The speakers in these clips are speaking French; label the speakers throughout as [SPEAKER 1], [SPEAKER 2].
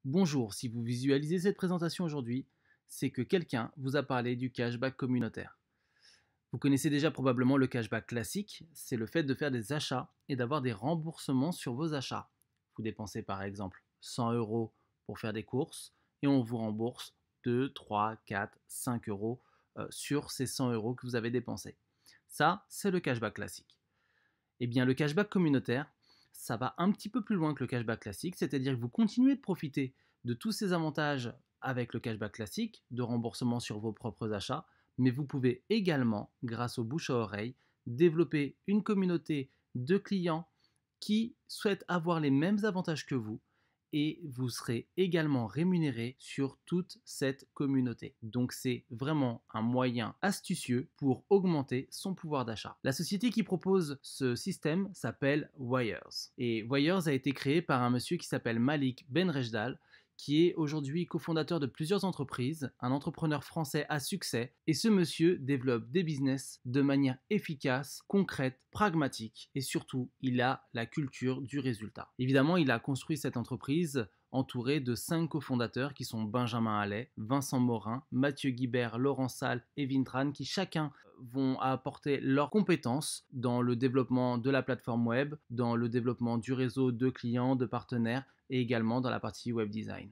[SPEAKER 1] Bonjour, si vous visualisez cette présentation aujourd'hui, c'est que quelqu'un vous a parlé du cashback communautaire. Vous connaissez déjà probablement le cashback classique, c'est le fait de faire des achats et d'avoir des remboursements sur vos achats. Vous dépensez par exemple 100 euros pour faire des courses et on vous rembourse 2, 3, 4, 5 euros sur ces 100 euros que vous avez dépensés. Ça, c'est le cashback classique. Eh bien, le cashback communautaire, ça va un petit peu plus loin que le cashback classique, c'est-à-dire que vous continuez de profiter de tous ces avantages avec le cashback classique, de remboursement sur vos propres achats, mais vous pouvez également, grâce au bouche à oreille, développer une communauté de clients qui souhaitent avoir les mêmes avantages que vous et vous serez également rémunéré sur toute cette communauté. Donc c'est vraiment un moyen astucieux pour augmenter son pouvoir d'achat. La société qui propose ce système s'appelle Wires. Et Wires a été créé par un monsieur qui s'appelle Malik Benrejdal, qui est aujourd'hui cofondateur de plusieurs entreprises, un entrepreneur français à succès, et ce monsieur développe des business de manière efficace, concrète, pragmatique, et surtout, il a la culture du résultat. Évidemment, il a construit cette entreprise entouré de 5 cofondateurs qui sont Benjamin Allais, Vincent Morin, Mathieu Guibert, Laurent Salle et Vintran, qui chacun vont apporter leurs compétences dans le développement de la plateforme web, dans le développement du réseau de clients, de partenaires et également dans la partie web design.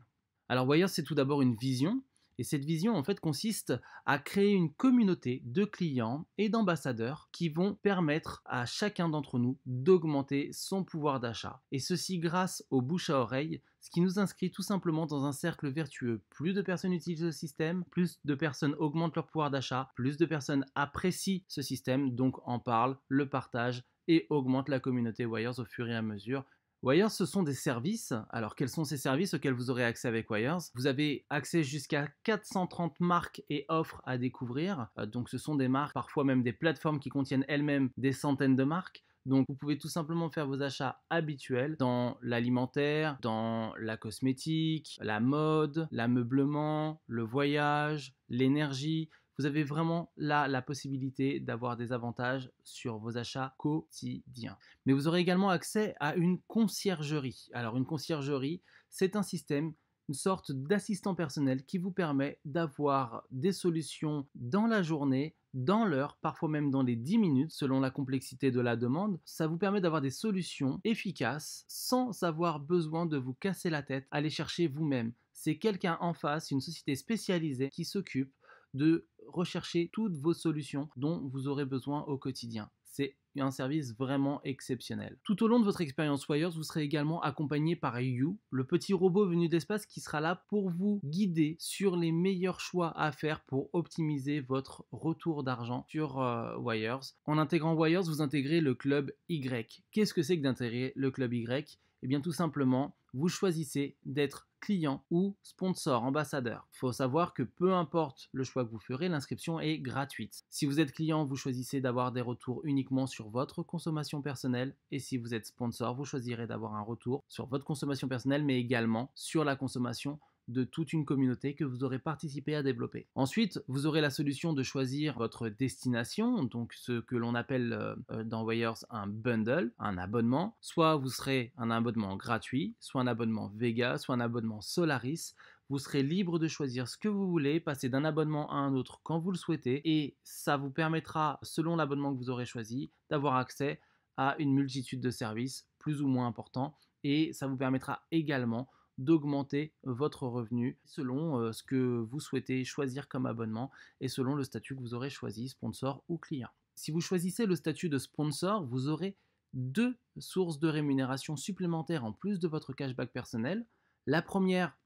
[SPEAKER 1] Alors Wire, c'est tout d'abord une vision. Et cette vision, en fait, consiste à créer une communauté de clients et d'ambassadeurs qui vont permettre à chacun d'entre nous d'augmenter son pouvoir d'achat. Et ceci grâce au bouche à oreille, ce qui nous inscrit tout simplement dans un cercle vertueux. Plus de personnes utilisent le système, plus de personnes augmentent leur pouvoir d'achat, plus de personnes apprécient ce système, donc en parlent, le partagent et augmentent la communauté Wires au fur et à mesure. Wires, ce sont des services. Alors, quels sont ces services auxquels vous aurez accès avec Wires? Vous avez accès jusqu'à 430 marques et offres à découvrir. Donc, ce sont des marques, parfois même des plateformes qui contiennent elles-mêmes des centaines de marques. Donc, vous pouvez tout simplement faire vos achats habituels dans l'alimentaire, dans la cosmétique, la mode, l'ameublement, le voyage, l'énergie. Vous avez vraiment là la possibilité d'avoir des avantages sur vos achats quotidiens. Mais vous aurez également accès à une conciergerie. Alors une conciergerie, c'est un système, une sorte d'assistant personnel qui vous permet d'avoir des solutions dans la journée, dans l'heure, parfois même dans les 10 minutes selon la complexité de la demande. Ça vous permet d'avoir des solutions efficaces sans avoir besoin de vous casser la tête à les chercher vous-même. C'est quelqu'un en face, une société spécialisée qui s'occupe de rechercher toutes vos solutions dont vous aurez besoin au quotidien. C'est un service vraiment exceptionnel. Tout au long de votre expérience Wires, vous serez également accompagné par You, le petit robot venu d'espace qui sera là pour vous guider sur les meilleurs choix à faire pour optimiser votre retour d'argent sur Wires. En intégrant Wires, vous intégrez le club Y. Qu'est-ce que c'est que d'intégrer le club Y? Eh bien tout simplement, vous choisissez d'être client ou sponsor, ambassadeur. Il faut savoir que peu importe le choix que vous ferez, l'inscription est gratuite. Si vous êtes client, vous choisissez d'avoir des retours uniquement sur votre consommation personnelle et si vous êtes sponsor, vous choisirez d'avoir un retour sur votre consommation personnelle mais également sur la consommation de toute une communauté que vous aurez participé à développer. Ensuite, vous aurez la solution de choisir votre destination, donc ce que l'on appelle dans Wires un bundle, un abonnement. Soit vous serez un abonnement gratuit, soit un abonnement Vega, soit un abonnement Solaris. Vous serez libre de choisir ce que vous voulez, passer d'un abonnement à un autre quand vous le souhaitez, et ça vous permettra, selon l'abonnement que vous aurez choisi, d'avoir accès à une multitude de services plus ou moins importants, et ça vous permettra également d'augmenter votre revenu selon ce que vous souhaitez choisir comme abonnement et selon le statut que vous aurez choisi, sponsor ou client. Si vous choisissez le statut de sponsor, vous aurez deux sources de rémunération supplémentaires en plus de votre cashback personnel. La première,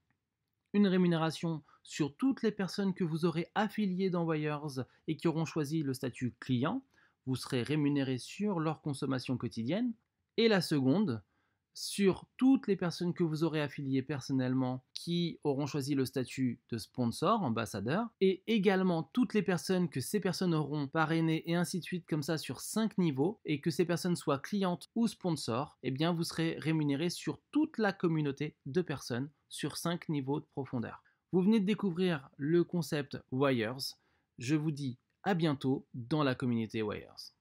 [SPEAKER 1] une rémunération sur toutes les personnes que vous aurez affiliées dans Wires et qui auront choisi le statut client. Vous serez rémunéré sur leur consommation quotidienne. Et la seconde, sur toutes les personnes que vous aurez affiliées personnellement qui auront choisi le statut de sponsor, ambassadeur, et également toutes les personnes que ces personnes auront parrainées et ainsi de suite comme ça sur 5 niveaux, et que ces personnes soient clientes ou sponsors, eh bien vous serez rémunéré sur toute la communauté de personnes sur 5 niveaux de profondeur. Vous venez de découvrir le concept Wires. Je vous dis à bientôt dans la communauté Wires.